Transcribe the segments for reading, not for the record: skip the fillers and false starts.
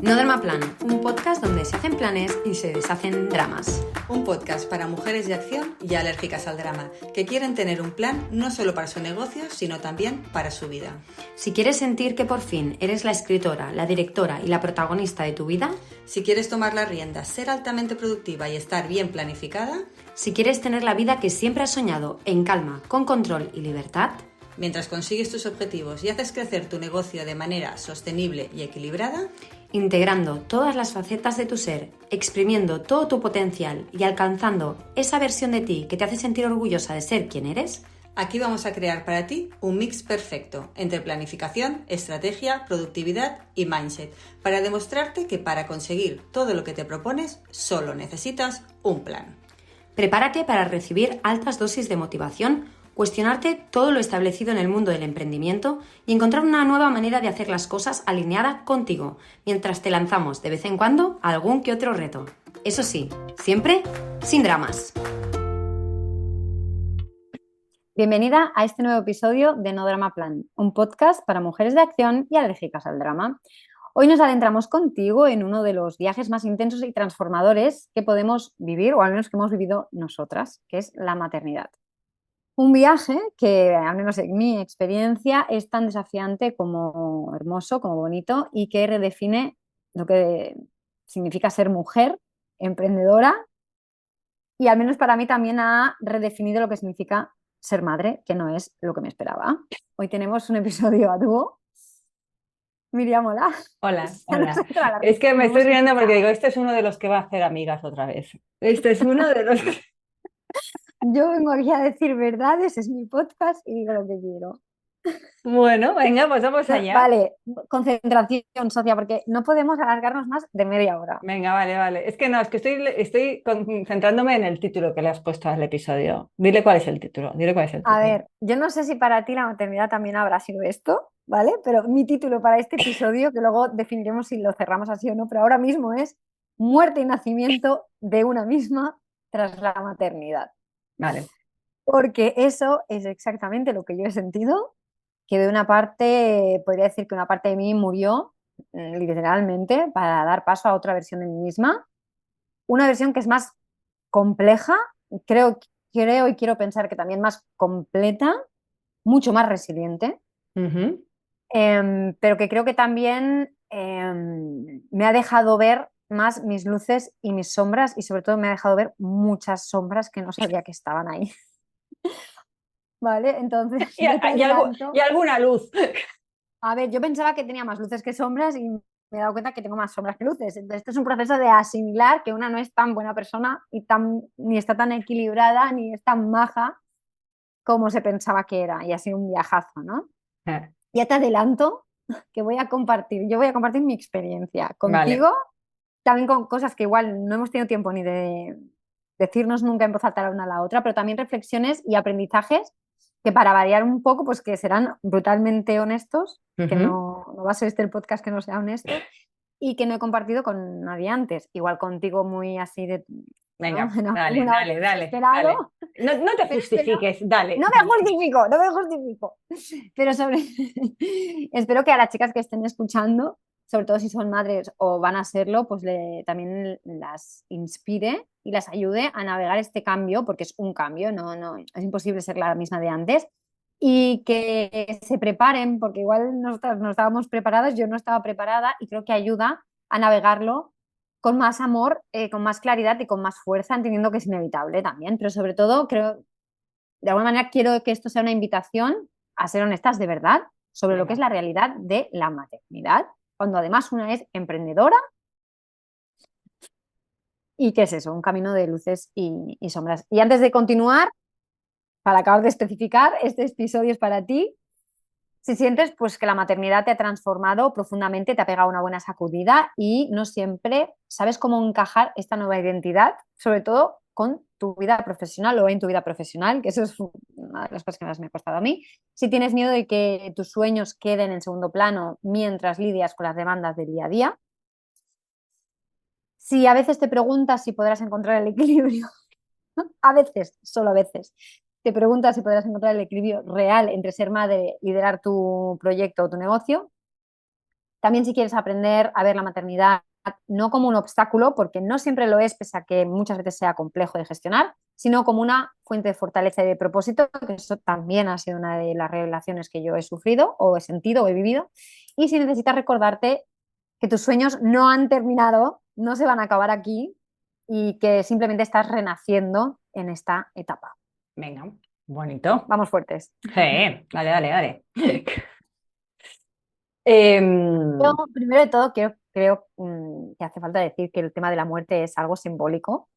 No Drama Plan, un podcast donde se hacen planes y se deshacen dramas. Un podcast para mujeres de acción y alérgicas al drama, que quieren tener un plan no solo para su negocio, sino también para su vida. Si quieres sentir que por fin eres la escritora, la directora y la protagonista de tu vida, si quieres tomar las riendas, ser altamente productiva y estar bien planificada, si quieres tener la vida que siempre has soñado, en calma, con control y libertad, mientras consigues tus objetivos y haces crecer tu negocio de manera sostenible y equilibrada, integrando todas las facetas de tu ser, exprimiendo todo tu potencial y alcanzando esa versión de ti que te hace sentir orgullosa de ser quien eres, aquí vamos a crear para ti un mix perfecto entre planificación, estrategia, productividad y mindset, para demostrarte que para conseguir todo lo que te propones solo necesitas un plan. Prepárate para recibir altas dosis de motivación, cuestionarte todo lo establecido en el mundo del emprendimiento y encontrar una nueva manera de hacer las cosas alineada contigo, mientras te lanzamos de vez en cuando a algún que otro reto. Eso sí, siempre sin dramas. Bienvenida a este nuevo episodio de No Drama Plan, un podcast para mujeres de acción y alérgicas al drama. Hoy nos adentramos contigo en uno de los viajes más intensos y transformadores que podemos vivir, o al menos que hemos vivido nosotras, que es la maternidad. Un viaje que, al menos en mi experiencia, es tan desafiante como hermoso, como bonito, y que redefine lo que significa ser mujer, emprendedora, y al menos para mí también ha redefinido lo que significa ser madre, que no es lo que me esperaba. Hoy tenemos un episodio a dúo. Miriam, hola. Hola, hola. Es que me estoy riendo porque digo, este es uno de los que va a hacer amigas otra vez. Este es uno de los... Yo vengo aquí a decir verdades, es mi podcast y digo lo que quiero. Bueno, venga, pues vamos allá. Vale, concentración, Sofía, porque no podemos alargarnos más de media hora. Venga, vale. Es que no, es que estoy concentrándome en el título que le has puesto al episodio. Dile cuál es el título, A ver, yo no sé si para ti la maternidad también habrá sido esto, ¿vale? Pero mi título para este episodio, que luego definiremos si lo cerramos así o no, pero ahora mismo es Muerte y nacimiento de una misma tras la maternidad. Vale. Porque eso es exactamente lo que yo he sentido, que de una parte, podría decir que una parte de mí murió literalmente para dar paso a otra versión de mí misma, una versión que es más compleja, creo y quiero pensar que también más completa, mucho más resiliente, pero que creo que también me ha dejado ver más mis luces y mis sombras, y sobre todo me ha dejado ver muchas sombras que no sabía que estaban ahí. Vale, entonces... Y alguna luz. A ver, yo pensaba que tenía más luces que sombras y me he dado cuenta que tengo más sombras que luces. Entonces, esto es un proceso de asimilar que una no es tan buena persona y ni está tan equilibrada ni es tan maja como se pensaba que era. Y ha sido un viajazo, ¿no? Ya te adelanto que yo voy a compartir mi experiencia contigo, vale. También con cosas que igual no hemos tenido tiempo ni de decirnos nunca en voz alta la una a la otra, pero también reflexiones y aprendizajes que, para variar un poco, pues que serán brutalmente honestos, que no va a ser este el podcast que no sea honesto, y que no he compartido con nadie antes. Igual contigo muy así de... Venga, ¿no? dale. No te justifiques, dale. No me justifico. Pero espero que a las chicas que estén escuchando, sobre todo si son madres o van a serlo, pues también las inspire y las ayude a navegar este cambio, porque es un cambio, no es imposible ser la misma de antes, y que se preparen, porque igual nosotras no estábamos preparadas, yo no estaba preparada, y creo que ayuda a navegarlo con más amor, con más claridad y con más fuerza, entendiendo que es inevitable también, pero sobre todo creo, de alguna manera quiero que esto sea una invitación a ser honestas de verdad sobre lo que es la realidad de la maternidad, cuando además una es emprendedora. ¿Y qué es eso? Un camino de luces y sombras. Y antes de continuar, para acabar de especificar, este episodio es para ti. Si sientes pues que la maternidad te ha transformado profundamente, te ha pegado una buena sacudida y no siempre sabes cómo encajar esta nueva identidad, sobre todo con tu vida profesional o en tu vida profesional, que eso es una de las cosas que más me ha costado a mí. Si tienes miedo de que tus sueños queden en segundo plano mientras lidias con las demandas del día a día. Si a veces te preguntas si podrás encontrar el equilibrio, a veces, solo a veces, te preguntas si podrás encontrar el equilibrio real entre ser madre, liderar tu proyecto o tu negocio. También si quieres aprender a ver la maternidad no como un obstáculo, porque no siempre lo es, pese a que muchas veces sea complejo de gestionar, sino como una fuente de fortaleza y de propósito, que eso también ha sido una de las revelaciones que yo he sufrido o he sentido o he vivido. Y si necesitas recordarte que tus sueños no han terminado, no se van a acabar aquí y que simplemente estás renaciendo en esta etapa. Venga, bonito. Vamos fuertes. Dale, dale. Yo, primero de todo, creo que hace falta decir que el tema de la muerte es algo simbólico.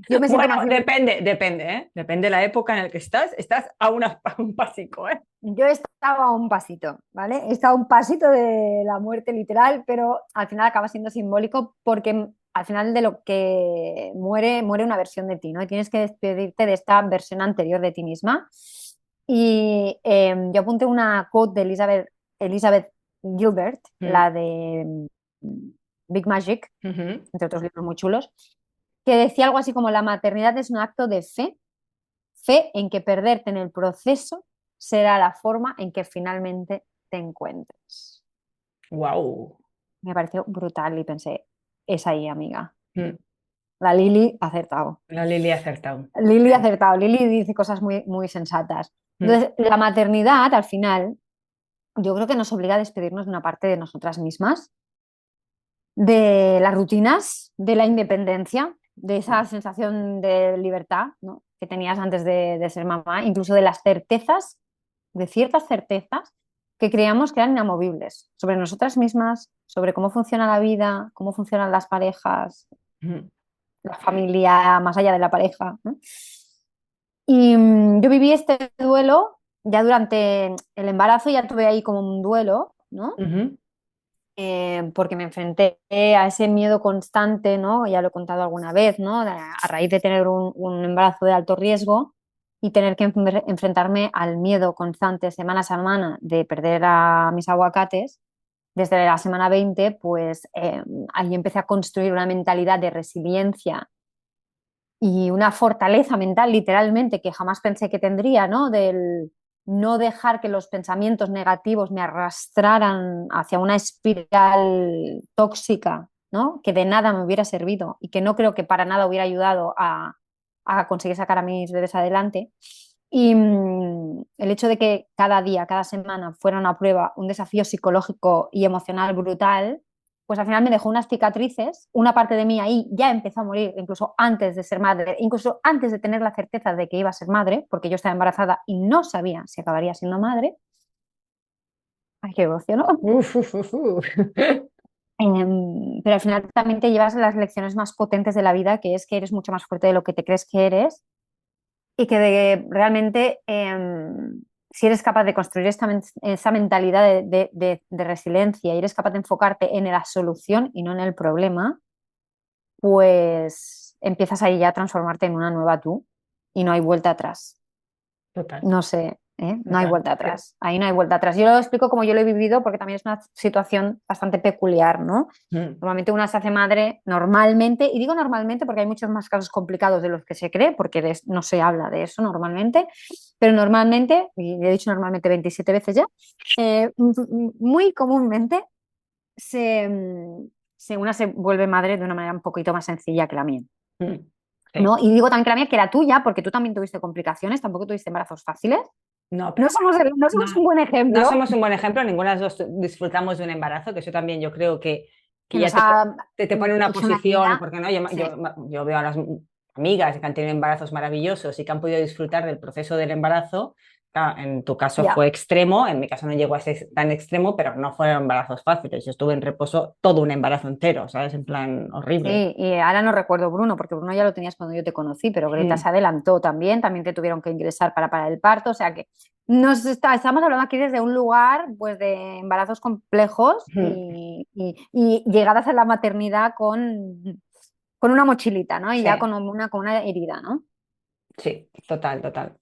Yo me siento Bueno, más... depende, ¿eh? Depende de la época en la que estás a un pasico, ¿eh? Yo estaba a un pasito, ¿vale? He estado a un pasito de la muerte literal, pero al final acaba siendo simbólico porque al final de lo que muere, muere una versión de ti, ¿no? Y tienes que despedirte de esta versión anterior de ti misma. Y yo apunté una quote de Elizabeth Gilbert, la de Big Magic, entre otros libros muy chulos, que decía algo así como la maternidad es un acto de fe en que perderte en el proceso será la forma en que finalmente te encuentres. Wow. Me pareció brutal y pensé, es ahí, amiga. La Lili ha acertado. La Lili ha acertado. Lili ha acertado. Lili dice cosas muy, muy sensatas. Entonces, la maternidad, al final, yo creo que nos obliga a despedirnos de una parte de nosotras mismas, de las rutinas, de la independencia, de esa sensación de libertad, ¿no?, que tenías antes de ser mamá, incluso de las certezas, de ciertas certezas que creíamos que eran inamovibles sobre nosotras mismas, sobre cómo funciona la vida, cómo funcionan las parejas, la familia más allá de la pareja, ¿no? Y yo viví este duelo ya durante el embarazo, ya tuve ahí como un duelo, ¿no? Porque me enfrenté a ese miedo constante, ¿no? Ya lo he contado alguna vez, ¿no? A raíz de tener un embarazo de alto riesgo y tener que enfrentarme al miedo constante semana a semana de perder a mis aguacates. Desde la semana 20, pues ahí empecé a construir una mentalidad de resiliencia y una fortaleza mental, literalmente, que jamás pensé que tendría, ¿no? Del no dejar que los pensamientos negativos me arrastraran hacia una espiral tóxica, ¿no?, que de nada me hubiera servido y que no creo que para nada hubiera ayudado a conseguir sacar a mis bebés adelante. Y el hecho de que cada día, cada semana fuera una prueba, un desafío psicológico y emocional brutal, pues al final me dejó unas cicatrices, una parte de mí ahí ya empezó a morir incluso antes de ser madre, incluso antes de tener la certeza de que iba a ser madre, porque yo estaba embarazada y no sabía si acabaría siendo madre. Ay, qué emoción, ¿no? Pero al final también te llevas las lecciones más potentes de la vida, que es que eres mucho más fuerte de lo que te crees que eres y que realmente si eres capaz de construir esa mentalidad de resiliencia y eres capaz de enfocarte en la solución y no en el problema, pues empiezas ahí ya a transformarte en una nueva tú y no hay vuelta atrás. Total. No sé, no hay vuelta atrás. Ahí no hay vuelta atrás. Yo lo explico como yo lo he vivido porque también es una situación bastante peculiar, ¿no? Normalmente una se hace madre normalmente, y digo normalmente porque hay muchos más casos complicados de los que se cree, porque no se habla de eso normalmente, pero normalmente, y he dicho normalmente 27 veces ya, muy comúnmente una se vuelve madre de una manera un poquito más sencilla que la mía. Sí. ¿No? Y digo también que la mía, que la tuya, porque tú también tuviste complicaciones, tampoco tuviste embarazos fáciles. No, No somos un buen ejemplo. No somos un buen ejemplo, ninguna de las dos disfrutamos de un embarazo, que eso también yo creo que ya te pone en una posición, porque no, yo veo a las amigas que han tenido embarazos maravillosos y que han podido disfrutar del proceso del embarazo. Claro, en tu caso fue extremo, en mi caso no llegó a ser tan extremo, pero no fueron embarazos fáciles. Yo estuve en reposo todo un embarazo entero, ¿sabes? En plan horrible. Sí, y ahora no recuerdo Bruno, porque Bruno ya lo tenías cuando yo te conocí, pero Greta se adelantó también te tuvieron que ingresar para el parto, o sea que estamos hablando aquí desde un lugar pues de embarazos complejos y llegadas a la maternidad con una mochilita, ¿no? Y ya con una herida, ¿no? Sí, total.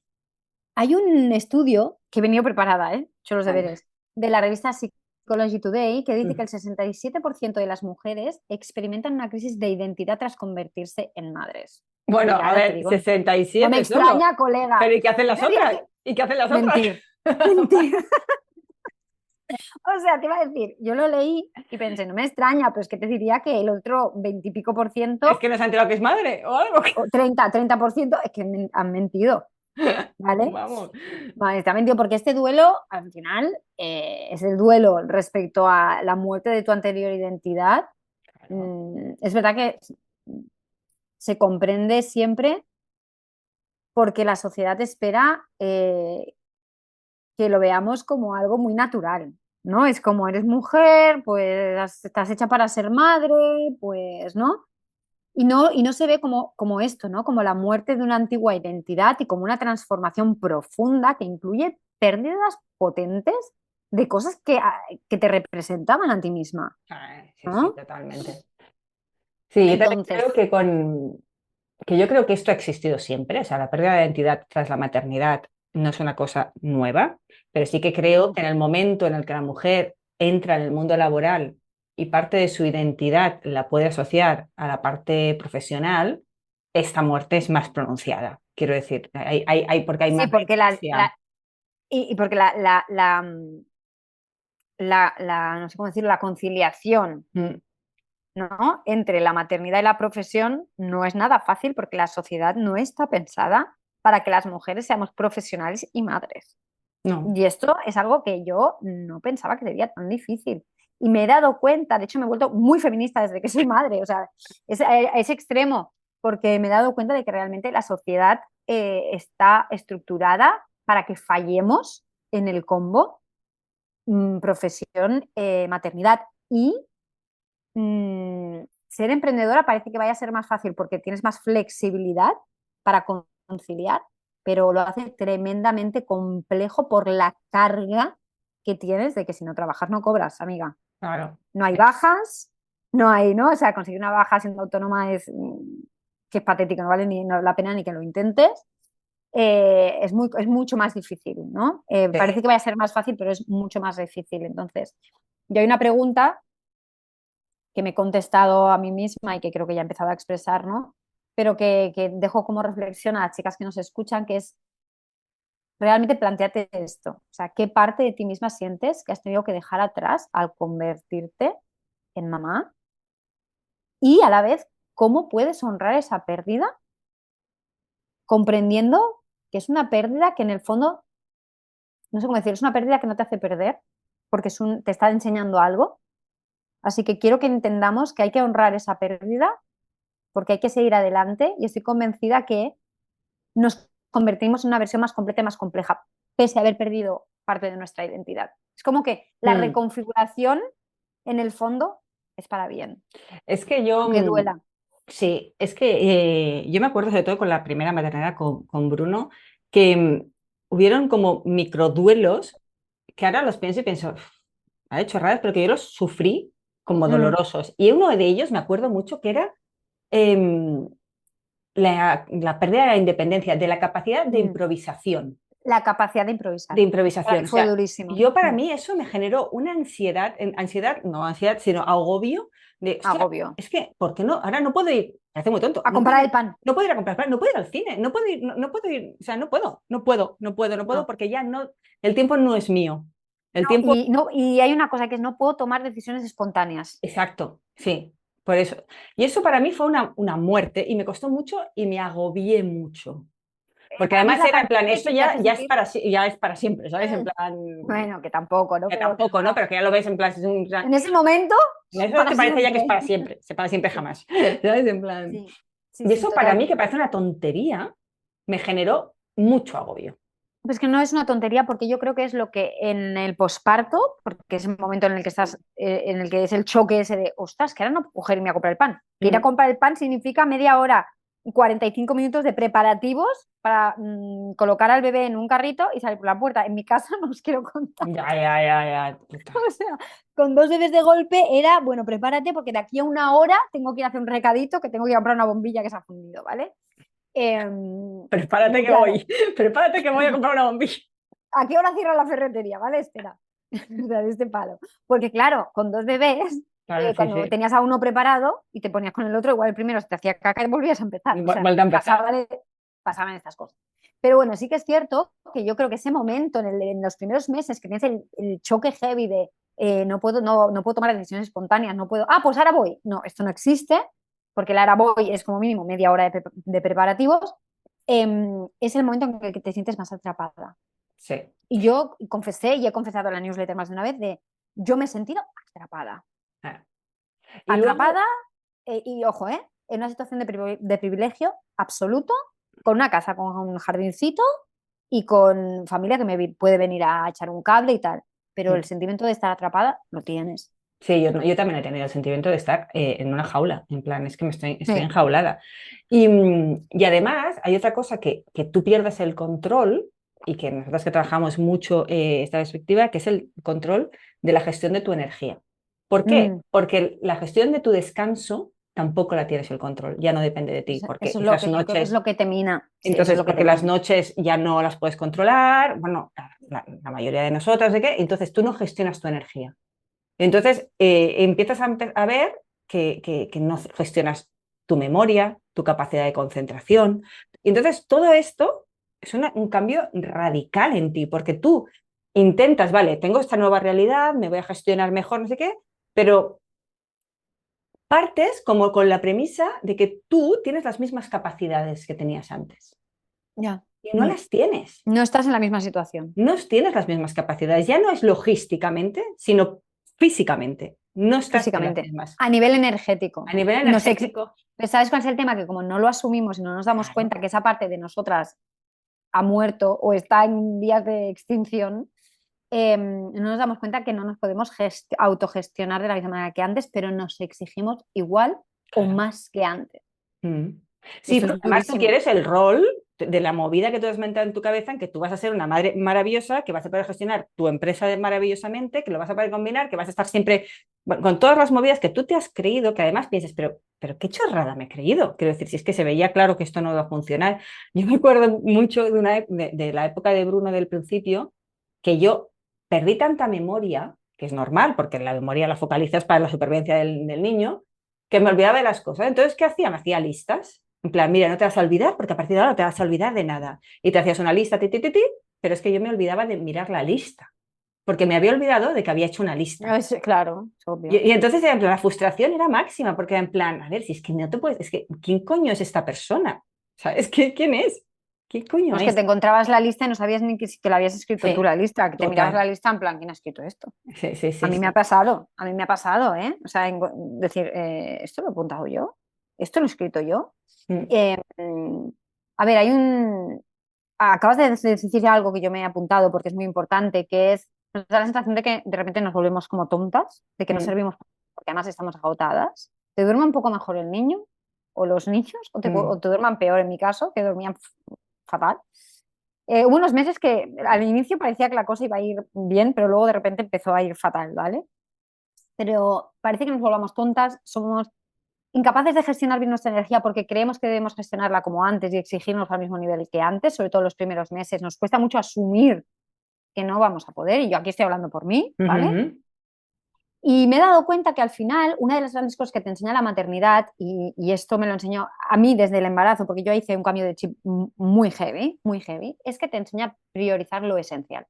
Hay un estudio que he venido preparada, hecho los deberes, de la revista Psychology Today, que dice que el 67% de las mujeres experimentan una crisis de identidad tras convertirse en madres. Bueno, a ver, digo, 67 no me extraña, colega. Pero ¿y qué hacen las otras? ¿Y qué hacen las otras? Mentir. O sea, te iba a decir, yo lo leí y pensé, no me extraña, pero es que te diría que el otro 20 y pico por ciento Es que no se ha enterado que es madre o algo. o 30% es que han mentido, ¿vale? Vamos. Vale, está mentido porque este duelo, al final, es el duelo respecto a la muerte de tu anterior identidad. Claro. Es verdad que se comprende siempre porque la sociedad espera que lo veamos como algo muy natural, ¿no? Es como eres mujer, pues estás hecha para ser madre, pues, ¿no? Y no se ve como esto, ¿no? Como la muerte de una antigua identidad y como una transformación profunda que incluye pérdidas potentes de cosas que te representaban a ti misma, Sí, sí, ¿no? totalmente. Sí, yo también Entonces, creo que yo creo que esto ha existido siempre, o sea, la pérdida de identidad tras la maternidad no es una cosa nueva, pero sí que creo que en el momento en el que la mujer entra en el mundo laboral y parte de su identidad la puede asociar a la parte profesional, esta muerte es más pronunciada. Quiero decir, porque hay sí, más porque renuncia. y porque no sé cómo decirlo, la conciliación, Mm, ¿no? Entre la maternidad y la profesión no es nada fácil porque la sociedad no está pensada para que las mujeres seamos profesionales y madres. no, Y esto es algo que yo no pensaba que sería tan difícil. Y me he dado cuenta, de hecho me he vuelto muy feminista desde que soy madre, o sea, es extremo, porque me he dado cuenta de que realmente la sociedad está estructurada para que fallemos en el combo profesión, maternidad y ser emprendedora parece que vaya a ser más fácil porque tienes más flexibilidad para conciliar, pero lo hace tremendamente complejo por la carga que tienes de que si no trabajas no cobras, amiga. claro. No hay bajas, no hay, ¿no? O sea, conseguir una baja siendo autónoma que es patético, no vale ni no, la pena ni que lo intentes. Es mucho más difícil, ¿no? Parece Sí. que vaya a ser más fácil, pero es mucho más difícil. Entonces, yo hay una pregunta que me he contestado a mí misma y que creo que ya he empezado a expresar, ¿no? Pero que dejo como reflexión a las chicas que nos escuchan, que es realmente plantearte esto. O sea, ¿qué parte de ti misma sientes que has tenido que dejar atrás al convertirte en mamá? Y a la vez, ¿cómo puedes honrar esa pérdida comprendiendo que es una pérdida que en el fondo, no sé cómo decir, es una pérdida que no te hace perder porque te está enseñando algo? Así que quiero que entendamos que hay que honrar esa pérdida porque hay que seguir adelante y estoy convencida que nos convertimos en una versión más completa y más compleja, pese a haber perdido parte de nuestra identidad. Es como que la Mm. reconfiguración, en el fondo, es para bien, Es que yo, aunque duela. sí, es que yo me acuerdo sobre todo con la primera maternidad con Bruno, que hubieron como microduelos que ahora los pienso y pienso, "Uf, ha hecho raras", pero que yo los sufrí como Mm, dolorosos. Y uno de ellos me acuerdo mucho que era em, la pérdida de la independencia, de la capacidad de mm. improvisación. La capacidad de De improvisar. Para improvisación. mí O fue sea, durísimo. yo para Mm. mí eso me generó una ansiedad, no ansiedad, sino agobio de, hostia, Agobio. es que, ¿por qué no? Ahora no puedo ir, parece muy tonto, A comprar el pan. no puedo ir a comprar pan, no puedo ir al cine, no puedo ir, no puedo ir, o sea, no puedo No. porque ya no, el tiempo no es mío. El No, tiempo, y hay una cosa que es no puedo tomar decisiones espontáneas. exacto, sí, por eso. Y eso para mí fue una muerte y me costó mucho y me agobié mucho. Porque Para mí es además la era en parte plan, esto que te hace sentir. ya es para siempre, ¿sabes? En Mm, plan, bueno, que tampoco, ¿no? que Pero tampoco, ¿no? Pero que ya lo ves en plan, en ese momento, eso para te parece ya que siempre. es para siempre Sí, jamás, ¿sabes? En plan. sí, sí, Y sí, eso para mí, que totalmente. parece una tontería, me generó mucho agobio. Pues que no es una tontería porque yo creo que es lo que en el posparto, porque es el momento en el que estás, en el que es el choque ese de, ostras, que ahora no puedo coger y irme a comprar el pan. Que ir a Mm, comprar el pan significa media hora, 45 minutos de preparativos para colocar al bebé en un carrito y salir por la puerta. En mi casa no os quiero contar. ya, puta. O sea, con dos bebés de golpe era, bueno, prepárate porque de aquí a una hora tengo que ir a hacer un recadito que tengo que ir a comprar una bombilla que se ha fundido, ¿vale? Prepárate Pero que claro, voy, prepárate que voy a comprar una bombilla. ¿a qué hora cierra la ferretería? ¿Vale? Espera. O sea, de este palo. Porque claro, con dos bebés, Claro, sí, cuando sí. tenías a uno preparado y te ponías con el otro, igual el primero se te hacía caca y volvías a empezar. O sea, Vuelta a empezar. pasaban estas cosas. Pero bueno, sí que es cierto que yo creo que ese momento, en los primeros meses que tienes el choque heavy de no puedo tomar decisiones espontáneas, no puedo, pues ahora voy. No, esto no existe, porque el ahora voy es como mínimo media hora de preparativos. Es el momento en el que te sientes más atrapada. Sí. Y yo confesé, y he confesado en la newsletter más de una vez, de yo me he sentido atrapada. Y atrapada, luego... y ojo, en una situación de privilegio absoluto, con una casa, con un jardincito y con familia que me puede venir a echar un cable y tal. Pero el sentimiento de estar atrapada lo tienes. Sí, yo también he tenido el sentimiento de estar en una jaula, en plan, es que estoy Sí. enjaulada. Y además hay otra cosa que tú pierdas el control, y que nosotros que trabajamos mucho esta perspectiva, que es el control de la gestión de tu energía. ¿Por qué? Porque la gestión de tu descanso tampoco la tienes el control, ya no depende de ti, porque Eso esas noches... es lo que te mina. Sí, entonces, es porque las noches ya no las puedes controlar, bueno, la mayoría de nosotras, ¿de qué? Entonces tú no gestionas tu energía. Entonces empiezas a ver que no gestionas tu memoria, tu capacidad de concentración. Y entonces todo esto es un cambio radical en ti, porque tú intentas, vale, tengo esta nueva realidad, me voy a gestionar mejor, no sé qué, pero partes como con la premisa de que tú tienes las mismas capacidades que tenías antes. Ya. Y no las tienes. No estás en la misma situación. No tienes las mismas capacidades. Ya no es logísticamente, sino físicamente. No estás Físicamente. en las mismas. A nivel energético. A nivel energético. ¿Sabes cuál es el tema? Que como no lo asumimos y no nos damos cuenta que esa parte de nosotras ha muerto o está en vías de extinción, no nos damos cuenta que no nos podemos autogestionar de la misma manera que antes, pero nos exigimos igual o más que antes. Sí, Eso porque es además tú durísimo. quieres el rol de la movida que tú has mentado en tu cabeza, en que tú vas a ser una madre maravillosa, que vas a poder gestionar tu empresa maravillosamente, que lo vas a poder combinar, que vas a estar siempre con todas las movidas que tú te has creído, que además pienses, pero qué chorrada me he creído. Quiero decir, si es que se veía claro que esto no iba a funcionar. Yo me acuerdo mucho de la época de Bruno del principio, que yo perdí tanta memoria, que es normal, porque la memoria la focalizas para la supervivencia del niño, que me olvidaba de las cosas. Entonces, ¿qué hacía? Me hacía listas. En plan, mira, no te vas a olvidar porque a partir de ahora no te vas a olvidar de nada. Y te hacías una lista, pero es que yo me olvidaba de mirar la lista. Porque me había olvidado de que había hecho una lista. Claro, es obvio. Y entonces, en plan, la frustración era máxima, porque en plan, a ver, si es que no te puedes, es que, ¿quién coño es esta persona? ¿Sabes? ¿Quién es? ¿Qué coño es? Es? Que te encontrabas la lista y no sabías ni que la habías escrito tú la lista, que te mirabas la lista en plan, ¿quién ha escrito esto? Sí, a mí me ha pasado, ¿eh? O sea, decir, ¿esto lo he apuntado yo? ¿Esto lo he escrito yo? A ver, acabas de decir algo que yo me he apuntado porque es muy importante, que es, nos da la sensación de que de repente nos volvemos como tontas, de que no servimos porque además estamos agotadas. ¿Te duerme un poco mejor el niño o los niños? ¿O te duerman peor en mi caso, que dormían fatal? Hubo unos meses que al inicio parecía que la cosa iba a ir bien, pero luego de repente empezó a ir fatal, ¿vale? Pero parece que nos volvamos tontas, somos incapaces de gestionar bien nuestra energía porque creemos que debemos gestionarla como antes y exigirnos al mismo nivel que antes, sobre todo los primeros meses. Nos cuesta mucho asumir que no vamos a poder, y yo aquí estoy hablando por mí, ¿vale? Y me he dado cuenta que al final una de las grandes cosas que te enseña la maternidad, y esto me lo enseñó a mí desde el embarazo, porque yo hice un cambio de chip muy heavy, es que te enseña a priorizar lo esencial.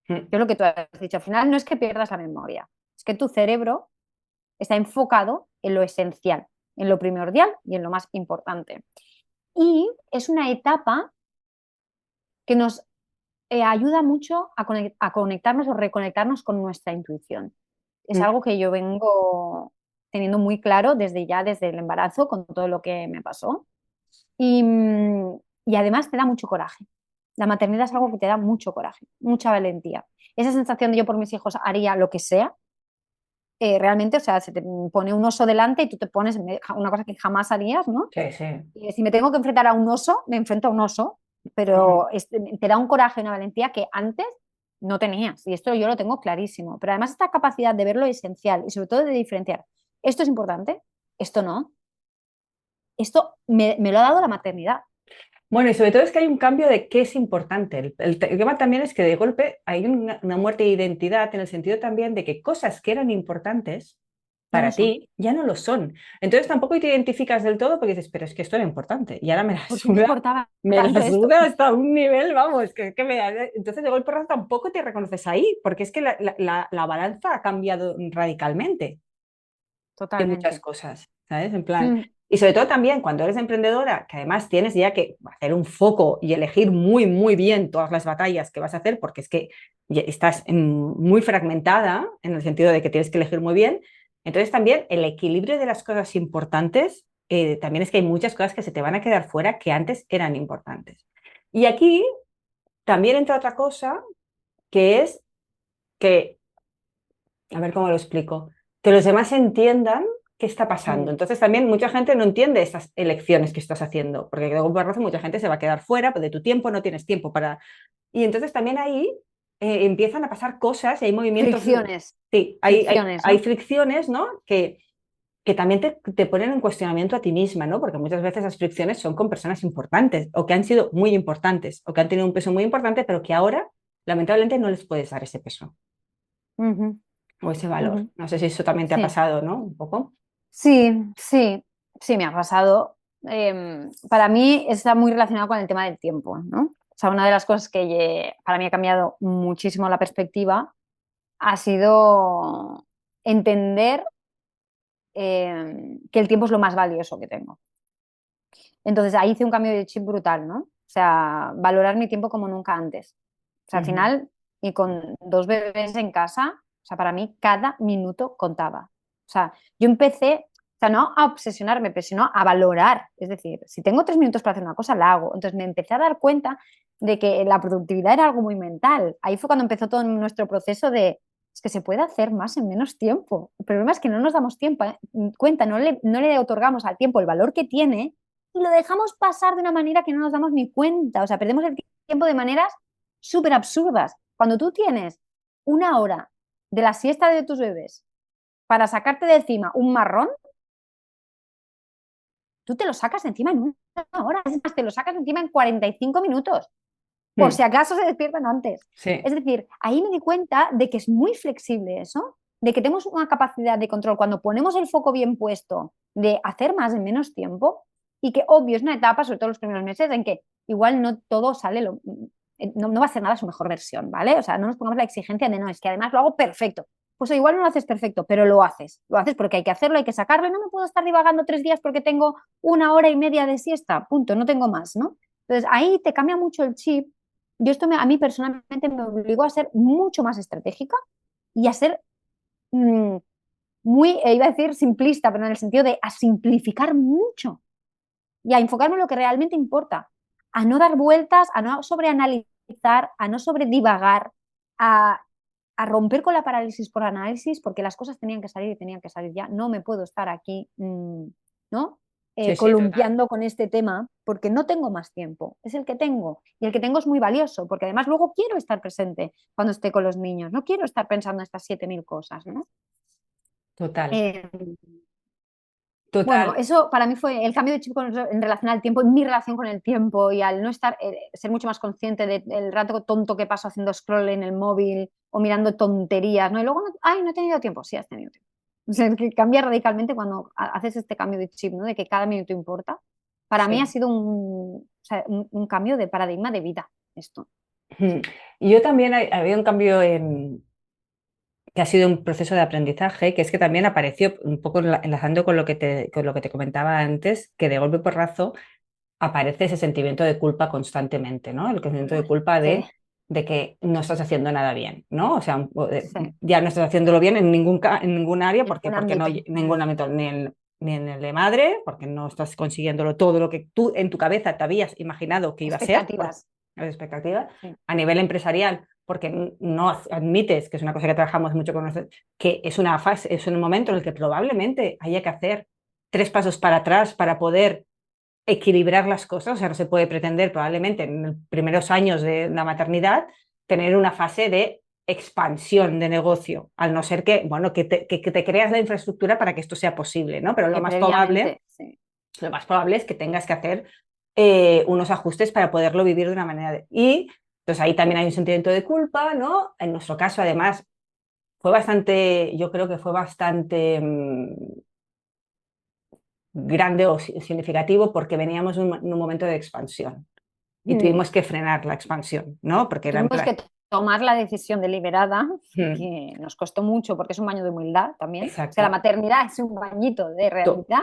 Yo lo que tú has dicho, al final no es que pierdas la memoria, es que tu cerebro está enfocado en lo esencial, en lo primordial y en lo más importante. Y es una etapa que nos ayuda mucho a conectarnos o reconectarnos con nuestra intuición. Es algo que yo vengo teniendo muy claro desde el embarazo, con todo lo que me pasó. Y además te da mucho coraje. La maternidad es algo que te da mucho coraje, mucha valentía. Esa sensación de yo por mis hijos haría lo que sea, realmente, o sea, se te pone un oso delante y tú te pones una cosa que jamás harías, ¿no? Sí. Si me tengo que enfrentar a un oso, me enfrento a un oso, pero te da un coraje y una valentía que antes no tenías, y esto yo lo tengo clarísimo. Pero además esta capacidad de ver lo esencial y sobre todo de diferenciar, esto es importante, esto no. Esto me lo ha dado la maternidad. Bueno, y sobre todo es que hay un cambio de qué es importante. El tema también es que de golpe hay una muerte de identidad, en el sentido también de que cosas que eran importantes para ti ya no lo son. Entonces tampoco te identificas del todo porque dices, pero es que esto era importante y ahora me la suda hasta un nivel, vamos, entonces de golpe porrazo tampoco te reconoces ahí, porque es que la balanza ha cambiado radicalmente. Totalmente. De muchas cosas, ¿sabes? En plan, y sobre todo también cuando eres emprendedora, que además tienes ya que hacer un foco y elegir muy, muy bien todas las batallas que vas a hacer, porque es que ya estás muy fragmentada en el sentido de que tienes que elegir muy bien. Entonces también el equilibrio de las cosas importantes, también es que hay muchas cosas que se te van a quedar fuera que antes eran importantes. Y aquí también entra otra cosa que es que, a ver cómo lo explico, que los demás entiendan qué está pasando. Entonces también mucha gente no entiende estas elecciones que estás haciendo, porque de alguna razón mucha gente se va a quedar fuera de tu tiempo, no tienes tiempo para... Y entonces también ahí empiezan a pasar cosas y hay movimientos... Fricciones. Sí, hay fricciones, ¿no? Que también te ponen en cuestionamiento a ti misma, ¿no? Porque muchas veces las fricciones son con personas importantes o que han sido muy importantes o que han tenido un peso muy importante, pero que ahora, lamentablemente, no les puedes dar ese peso o ese valor. No sé si eso también te ha pasado, ¿no? Un poco. Sí, me ha pasado. Para mí está muy relacionado con el tema del tiempo, ¿no? O sea, una de las cosas que para mí ha cambiado muchísimo la perspectiva ha sido entender que el tiempo es lo más valioso que tengo. Entonces ahí hice un cambio de chip brutal, ¿no? O sea, valorar mi tiempo como nunca antes. O sea, al final, y con 2 bebés en casa, o sea, para mí cada minuto contaba. O sea, yo empecé, o sea, no a obsesionarme, pero sino a valorar. Es decir, si tengo 3 minutos para hacer una cosa, la hago. Entonces me empecé a dar cuenta de que la productividad era algo muy mental. Ahí fue cuando empezó todo nuestro proceso de, es que se puede hacer más en menos tiempo. El problema es que no nos damos cuenta, no le otorgamos al tiempo el valor que tiene y lo dejamos pasar de una manera que no nos damos ni cuenta. O sea, perdemos el tiempo de maneras súper absurdas. Cuando tú tienes 1 hora de la siesta de tus bebés para sacarte de encima un marrón, tú te lo sacas de encima en 1 hora. Es más, te lo sacas de encima en 45 minutos, por si acaso se despiertan antes. Sí. Es decir, ahí me di cuenta de que es muy flexible eso, de que tenemos una capacidad de control cuando ponemos el foco bien puesto de hacer más en menos tiempo y que, obvio, es una etapa, sobre todo los primeros meses, en que igual no todo sale, no va a ser nada su mejor versión, ¿vale? O sea, no nos pongamos la exigencia de no, es que además lo hago perfecto. Pues igual no lo haces perfecto, pero lo haces porque hay que hacerlo, hay que sacarlo y no me puedo estar divagando 3 días porque tengo 1 hora y media de siesta, punto, no tengo más, ¿no? Entonces ahí te cambia mucho el chip. Yo a mí personalmente me obligó a ser mucho más estratégica y a ser muy, iba a decir simplista, pero en el sentido de a simplificar mucho y a enfocarme en lo que realmente importa, a no dar vueltas, a no sobreanalizar, a no sobredivagar, a romper con la parálisis por análisis, porque las cosas tenían que salir y tenían que salir ya. No me puedo estar aquí, ¿no? Columpiando con este tema porque no tengo más tiempo, es el que tengo y el que tengo es muy valioso porque además luego quiero estar presente cuando esté con los niños, no quiero estar pensando en estas 7.000 cosas, ¿no? Total. Bueno, eso para mí fue el cambio de chip en relación al tiempo, en mi relación con el tiempo y al no estar, ser mucho más consciente del rato tonto que paso haciendo scroll en el móvil o mirando tonterías, ¿no? Y luego, no he tenido tiempo, sí has tenido tiempo. O sea, que cambia radicalmente cuando haces este cambio de chip, ¿no? De que cada minuto importa. Para mí ha sido un cambio de paradigma de vida esto. Y yo también había un cambio que ha sido un proceso de aprendizaje, que es que también apareció un poco enlazando con lo que te comentaba antes, que de golpe y porrazo aparece ese sentimiento de culpa constantemente, ¿no? El sentimiento de culpa de que no estás haciendo nada bien, ¿no? O sea, ya no estás haciéndolo bien en ningún área, porque no, ningún ámbito, ni en el de madre, porque no estás consiguiéndolo todo lo que tú en tu cabeza te habías imaginado que iba a ser. Las expectativas. A nivel empresarial, porque no admites, que es una cosa que trabajamos mucho con nosotros, que es una fase, es un momento en el que probablemente haya que hacer 3 pasos para atrás para poder equilibrar las cosas. O sea, no se puede pretender probablemente en los primeros años de la maternidad tener una fase de expansión de negocio, al no ser que, bueno, que te creas la infraestructura para que esto sea posible, ¿no? Pero lo más probable es que tengas que hacer unos ajustes para poderlo vivir de una manera. Y entonces ahí también hay un sentimiento de culpa, ¿no? En nuestro caso, además, yo creo que fue bastante grande o significativo porque veníamos en un momento de expansión y tuvimos que frenar la expansión, ¿no? Porque era Tuvimos que tomar la decisión deliberada, Mm. que nos costó mucho porque es un baño de humildad también. O sea, la Exacto, maternidad es un bañito de realidad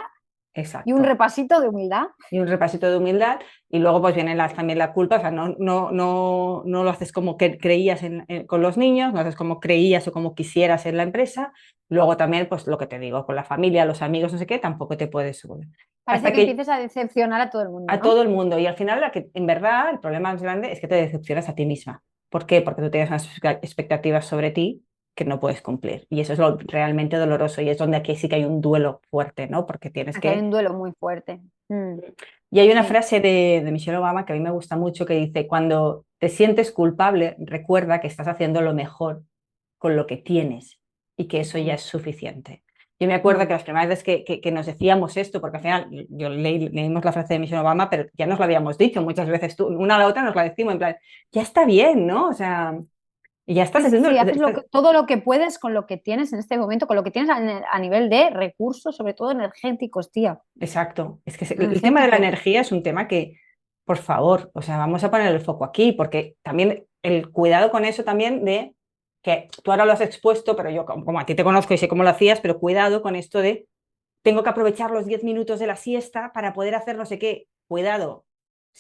y un exacto. repasito de humildad. Y un repasito de humildad y luego pues viene también la culpa, o sea, no lo haces como que creías con los niños, no haces como creías o como quisieras en la empresa, luego también pues lo que te digo, con la familia, los amigos, no sé qué, tampoco te puedes subir. Parece Hasta que que empieces a decepcionar a todo el mundo, a ¿no? todo el mundo y al final en verdad el problema más grande es que te decepcionas a ti misma. ¿Por qué? Porque tú tienes unas expectativas sobre ti que no puedes cumplir y eso es lo realmente doloroso y es donde aquí sí que hay un duelo fuerte, ¿no? Porque tienes Aquí hay que... un duelo muy fuerte. Y hay una Sí. frase de Michelle Obama que a mí me gusta mucho que dice, cuando te sientes culpable, recuerda que estás haciendo lo mejor con lo que tienes y que eso ya es suficiente. Yo me acuerdo que las primeras veces que nos decíamos esto, porque al final leímos la frase de Michelle Obama, pero ya nos lo habíamos dicho muchas veces, tú, una a la otra nos la decimos en plan, ya está bien, ¿no? O sea, ya estás haciendo... Sí, haces todo lo que puedes con lo que tienes en este momento, con lo que tienes a nivel de recursos, sobre todo energéticos, tía. Exacto. Es que el tema de la Energéticos. energía es un tema que, por favor, o sea, vamos a poner el foco aquí, porque también el cuidado con eso también de que tú ahora lo has expuesto, pero yo como a ti te conozco y sé cómo lo hacías, pero cuidado con esto de tengo que aprovechar los 10 minutos de la siesta para poder hacer no sé qué. Cuidado.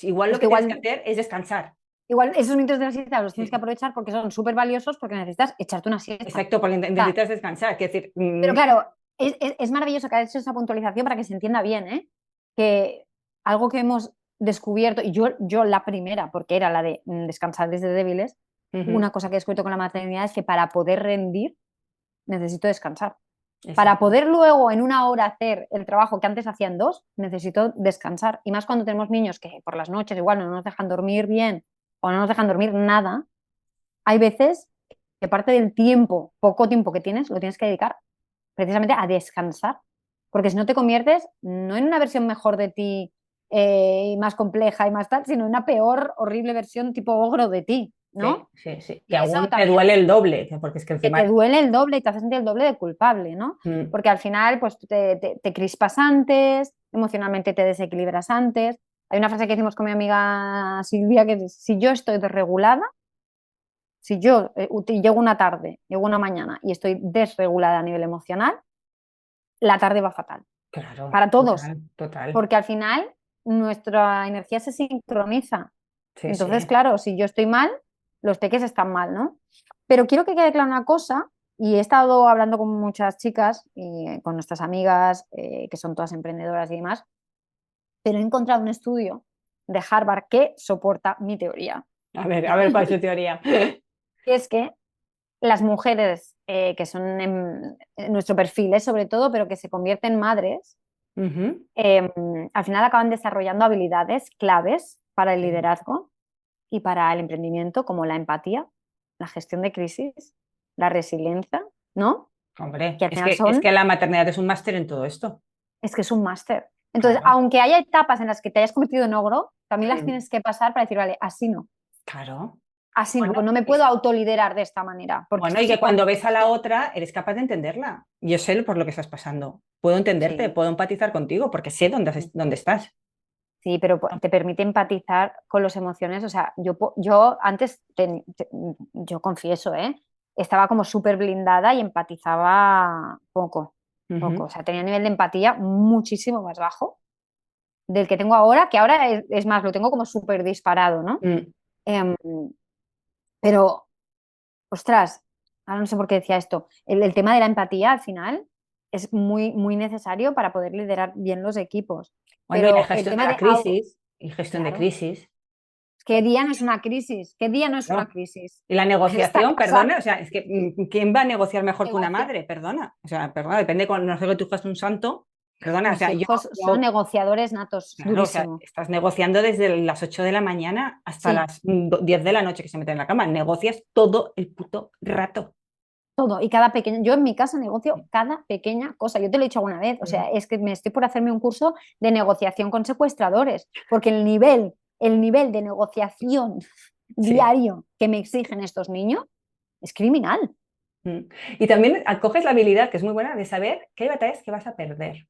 Igual lo Es que que tienes que hacer es descansar. igual esos minutos de la siesta los tienes que Sí. aprovechar porque son súper valiosos porque necesitas echarte una siesta. Exacto, porque necesitas descansar. Es decir, Pero claro, es maravilloso que hayas hecho esa puntualización para que se entienda bien, ¿eh? Que algo que hemos descubierto, y yo la primera, porque era la de descansar desde débiles, una cosa que he descubierto con la maternidad es que para poder rendir necesito descansar. Para exacto. poder luego en una hora hacer el trabajo que antes hacían dos, necesito descansar. Y más cuando tenemos niños que por las noches igual no nos dejan dormir bien o no nos dejan dormir nada, hay veces que parte del tiempo, poco tiempo que tienes, lo tienes que dedicar precisamente a descansar. Porque si no te conviertes no en una versión mejor de ti y más compleja y más tal, sino en una peor, horrible versión tipo ogro de ti, Sí, ¿no? sí, sí. Que Y eso aún te también duele el doble, porque es que que encima... te duele el doble y te hace sentir el doble de culpable, ¿no? Mm. Porque al final pues te crispas antes, emocionalmente te desequilibras antes. Hay una frase que decimos con mi amiga Silvia que es, si yo estoy desregulada, si yo llego una tarde, llego una mañana y estoy desregulada a nivel emocional, la tarde va fatal. Claro, Para todos, total, total. porque al final nuestra energía se sincroniza. Sí, sí. Entonces, claro, si yo estoy mal, los peques están mal, ¿no? Pero quiero que quede clara una cosa, y he estado hablando con muchas chicas y con nuestras amigas, que son todas emprendedoras y demás, pero he encontrado un estudio de Harvard que soporta mi teoría, A ver cuál es tu teoría. que es que las mujeres que son en nuestro perfil, sobre todo, pero que se convierten en madres, Ujú. al final acaban desarrollando habilidades claves para el Sí. liderazgo y para el emprendimiento, como la empatía, la gestión de crisis, la resiliencia, ¿no? Hombre, Que al final es que son, la maternidad es un máster en todo esto. es que es un máster. Entonces, Claro. aunque haya etapas en las que te hayas convertido en ogro, también las Mm. tienes que pasar para decir, vale, Claro. así no, Bueno, pues no me puedo autoliderar de esta manera, porque bueno, esto y se que cuando come. ves a la otra eres capaz de entenderla. Yo sé por lo que estás pasando. Puedo entenderte, Sí, puedo empatizar contigo porque sé dónde estás. sí, pero te permite empatizar con las emociones. O sea, yo antes, yo confieso, estaba como súper blindada y empatizaba poco, poco. O Ujú. sea, tenía un nivel de empatía muchísimo más bajo del que tengo ahora, que ahora es más, lo tengo como súper disparado, ¿no? Mm. Em, pero, ostras, ahora no sé por qué decía esto. El tema de la empatía al final es muy, muy necesario para poder liderar bien los equipos. Bueno, y la Pero el gestión de tema la de, crisis y gestión de claro, crisis. ¿qué día no es una crisis? ¿Qué día no es una ¿No? crisis? Y la Esta negociación, casa perdona, o sea, es que ¿quién va a negociar mejor que una negocia. madre? Perdona, o sea, perdona, depende cuando no sé que tú seas un santo, perdona, o Mis sea, hijos son yo, negociadores natos, claro, o sea, durísimo. estás negociando desde las 8 de la mañana hasta Sí, las 10 de la noche que se meten en la cama, negocias todo el puto rato. todo. Y cada pequeña, yo en mi casa negocio cada pequeña cosa. Yo te lo he dicho alguna vez, o Mm. sea, es que me estoy por hacerme un curso de negociación con secuestradores, porque el nivel de negociación Sí, diario que me exigen estos niños es criminal. Y también coges la habilidad, que es muy buena, de saber que hay batallas que vas a perder.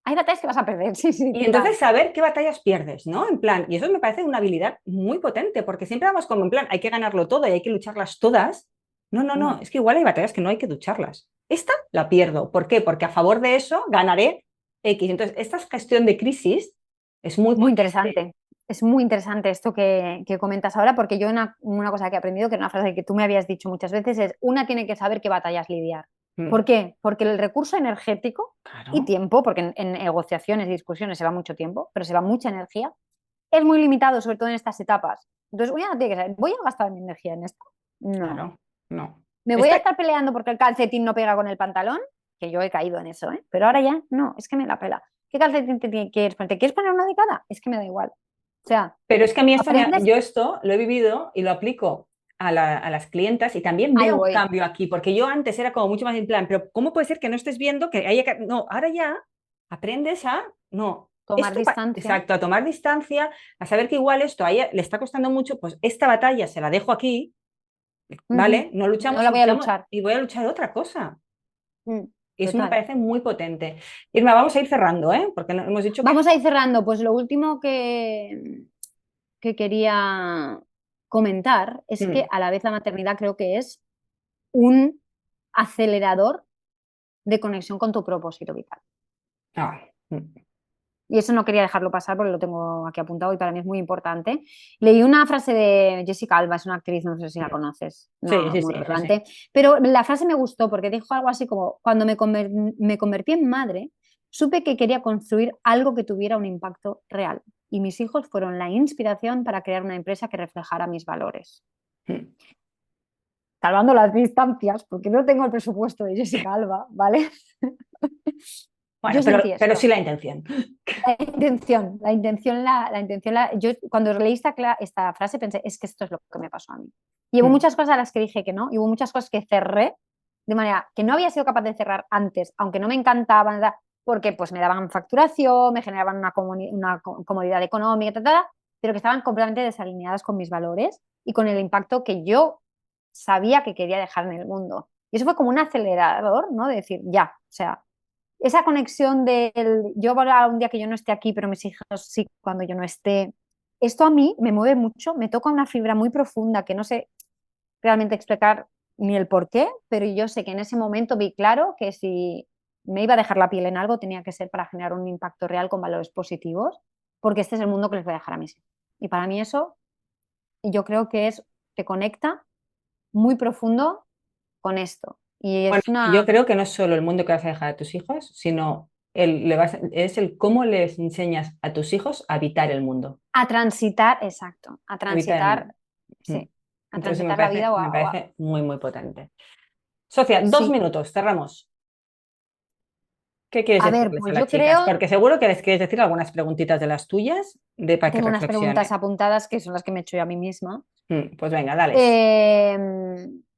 Hay batallas que vas a perder, sí, sí. Y entonces saber qué batallas pierdes, ¿no? En plan, y eso me parece una habilidad muy potente, porque siempre vamos como en plan, hay que ganarlo todo y hay que lucharlas todas. No, es que igual hay batallas que no hay que lucharlas. Esta la pierdo. ¿Por qué? Porque a favor de eso ganaré X. Entonces, esta gestión de crisis es muy Muy potente. interesante. Es muy interesante esto que comentas ahora, porque yo una cosa que he aprendido, que es una frase que tú me habías dicho muchas veces, es una tiene que saber qué batallas lidiar. ¿Por qué? Porque el recurso energético y tiempo, porque en negociaciones y discusiones se va mucho tiempo, pero se va mucha energía, es muy limitado, sobre todo en estas etapas. Entonces, una tiene que saber, ¿voy a gastar mi energía en esto? No. Claro, no. ¿Me voy a estar peleando porque el calcetín no pega con el pantalón? Que yo he caído en eso, ¿eh? Pero ahora ya no, es que me la pela. ¿Qué calcetín quieres poner? ¿Te quieres poner una de cada? Es que me da igual. O sea, pero es que a mí esto, aprendes... yo esto lo he vivido y lo aplico a las clientas y también veo un cambio aquí, porque yo antes era como mucho más en plan, pero ¿cómo puede ser que no estés viendo que haya que... No, ahora ya aprendes a... No. Tomar distancia. Exacto, a tomar distancia, a saber que igual esto a ella le está costando mucho, pues esta batalla se la dejo aquí, ¿vale? No luchamos, no la voy a luchar. Y voy a luchar otra cosa. Y eso me Total. parece muy potente. Irma, vamos a ir cerrando, ¿eh? Porque hemos dicho que... Vamos a ir cerrando. Pues lo último que quería comentar es que a la vez la maternidad creo que es un acelerador de conexión con tu propósito vital. Y eso no quería dejarlo pasar porque lo tengo aquí apuntado y para mí es muy importante. Leí una frase de Jessica Alba, es una actriz, no sé si la conoces, no, sí, muy relevante, pero la frase me gustó porque dijo algo así como, cuando me convertí en madre, supe que quería construir algo que tuviera un impacto real y mis hijos fueron la inspiración para crear una empresa que reflejara mis valores. Salvando las distancias, porque no tengo el presupuesto de Jessica Alba, ¿vale? Bueno, pero sí la intención. La intención, yo cuando leí esta frase pensé, es que esto es lo que me pasó a mí. Y hubo muchas cosas a las que dije que no, y hubo muchas cosas que cerré de manera que no había sido capaz de cerrar antes, aunque no me encantaban, porque pues me daban facturación, me generaban una comodidad económica, pero que estaban completamente desalineadas con mis valores y con el impacto que yo sabía que quería dejar en el mundo. Y eso fue como un acelerador, ¿no? De decir, ya, o sea, esa conexión del yo voy a un día que yo no esté aquí, pero mis hijos sí cuando yo no esté. Esto a mí me mueve mucho, me toca una fibra muy profunda que no sé realmente explicar ni el por qué, pero yo sé que en ese momento vi claro que si me iba a dejar la piel en algo tenía que ser para generar un impacto real con valores positivos, porque este es el mundo que les voy a dejar a mis hijos. Y para mí eso, yo creo que te conecta muy profundo con esto. Y es Yo creo que no es solo el mundo que vas a dejar a tus hijos, sino es el cómo les enseñas a tus hijos a habitar el mundo. A transitar, exacto, a transitar, sí, a Entonces transitar la vida. me parece muy, muy potente. Socia, 2 minutos, cerramos. ¿Qué quieres decirles pues a las yo chicas? creo... Porque seguro que les quieres decir algunas preguntitas de las tuyas para que Tengo unas reflexionen. preguntas apuntadas que son las que me he hecho yo a mí misma. Pues venga, dale.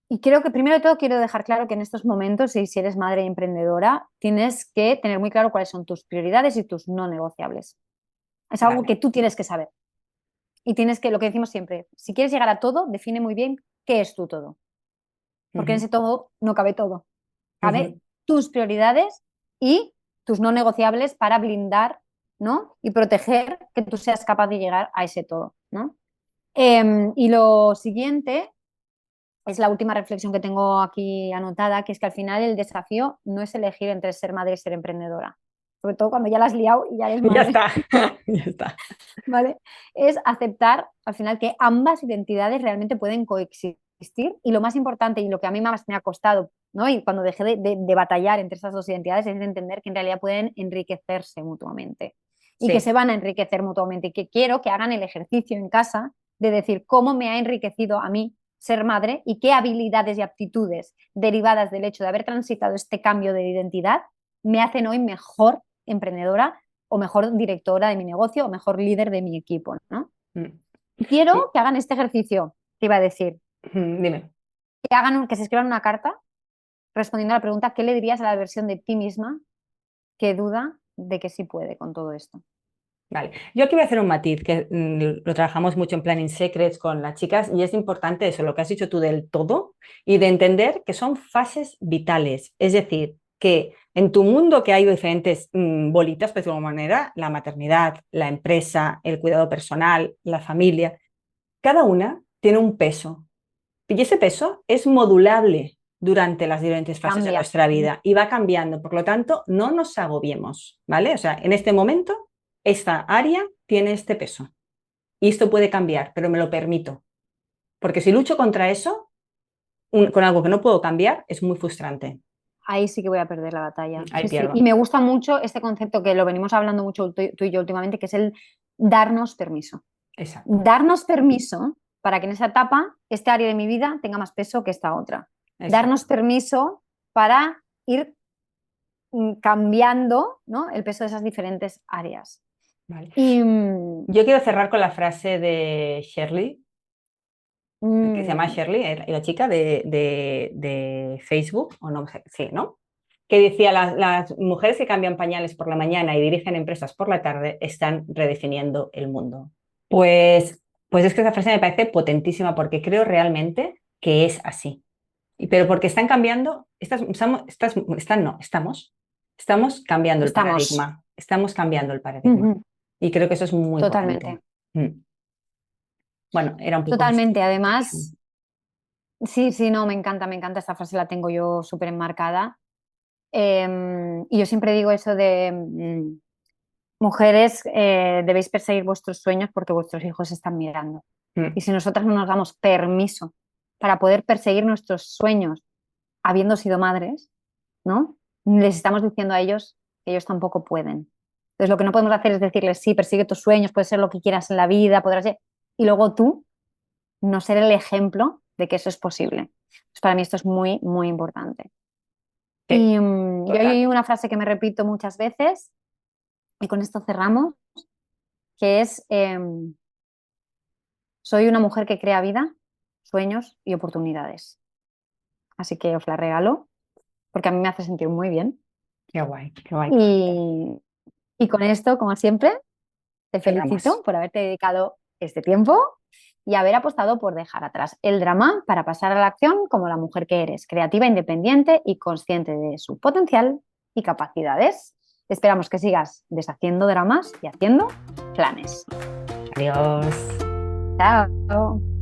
Y creo que primero de todo quiero dejar claro que en estos momentos, si eres madre emprendedora, tienes que tener muy claro cuáles son tus prioridades y tus no negociables. Es algo que tú tienes que saber. Y tienes que, lo que decimos siempre, si quieres llegar a todo, define muy bien qué es tu todo. Porque en ese todo no cabe todo. Cabe tus prioridades y tus no negociables para blindar, ¿no? Y proteger que tú seas capaz de llegar a ese todo, ¿no? Y lo siguiente es la última reflexión que tengo aquí anotada, que es que al final el desafío no es elegir entre ser madre y ser emprendedora. Sobre todo cuando ya la has liado y ya eres madre. Ya está, ya está. ¿Vale? Es aceptar al final que ambas identidades realmente pueden coexistir y lo más importante y lo que a mí más me ha costado, ¿no? Y cuando dejé de batallar entre esas dos identidades es de entender que en realidad pueden enriquecerse mutuamente y que se van a enriquecer mutuamente y que quiero que hagan el ejercicio en casa de decir cómo me ha enriquecido a mí ser madre y qué habilidades y aptitudes derivadas del hecho de haber transitado este cambio de identidad me hacen hoy mejor emprendedora o mejor directora de mi negocio o mejor líder de mi equipo, ¿no? Quiero que hagan este ejercicio, te iba a decir. Dime. Que se escriban una carta respondiendo a la pregunta ¿qué le dirías a la versión de ti misma que duda de que sí puede con todo esto? Vale, yo aquí voy a hacer un matiz que lo trabajamos mucho en Planning Secrets con las chicas y es importante eso, lo que has dicho tú del todo y de entender que son fases vitales, es decir, que en tu mundo que hay diferentes bolitas, por decirlo de alguna manera, la maternidad, la empresa, el cuidado personal, la familia, cada una tiene un peso y ese peso es modulable durante las diferentes fases de nuestra vida y va cambiando, por lo tanto, no nos agobiemos, ¿vale? O sea, en este momento, esta área tiene este peso y esto puede cambiar, pero me lo permito, porque si lucho contra eso, con algo que no puedo cambiar, es muy frustrante. Ahí sí que voy a perder la batalla. Ahí Sí, pierdo. sí. Y me gusta mucho este concepto que lo venimos hablando mucho tú y yo últimamente, que es el darnos permiso. Exacto. Darnos permiso para que en esa etapa este área de mi vida tenga más peso que esta otra. Exacto. Darnos permiso para ir cambiando, ¿no?, el peso de esas diferentes áreas. Vale. Y, yo quiero cerrar con la frase de Shirley, que se llama Shirley, la chica de Facebook, o no sé, sí, ¿no? Que decía, las mujeres que cambian pañales por la mañana y dirigen empresas por la tarde están redefiniendo el mundo. Pues es que esa frase me parece potentísima porque creo realmente que es así. Pero porque están cambiando, estamos cambiando el paradigma. Estamos cambiando el paradigma. Y creo que eso es muy totalmente. Potente. Bueno, era un poco... Totalmente, además... Sí, no, me encanta esta frase, la tengo yo súper enmarcada. Y yo siempre digo eso de mujeres, debéis perseguir vuestros sueños porque vuestros hijos están mirando. Y si nosotras no nos damos permiso para poder perseguir nuestros sueños habiendo sido madres, ¿no?, les estamos diciendo a ellos que ellos tampoco pueden. Entonces lo que no podemos hacer es decirles, sí, persigue tus sueños, puedes ser lo que quieras en la vida, podrás ser... y luego tú no ser el ejemplo de que eso es posible. Pues para mí esto es muy, muy importante. Sí, y yo hay una frase que me repito muchas veces y con esto cerramos, que es soy una mujer que crea vida, sueños y oportunidades. Así que os la regalo porque a mí me hace sentir muy bien. Qué guay, qué guay. Y con esto, como siempre, te felicito por haberte dedicado este tiempo y haber apostado por dejar atrás el drama para pasar a la acción como la mujer que eres, creativa, independiente y consciente de su potencial y capacidades. Esperamos que sigas deshaciendo dramas y haciendo planes. Adiós. Chao.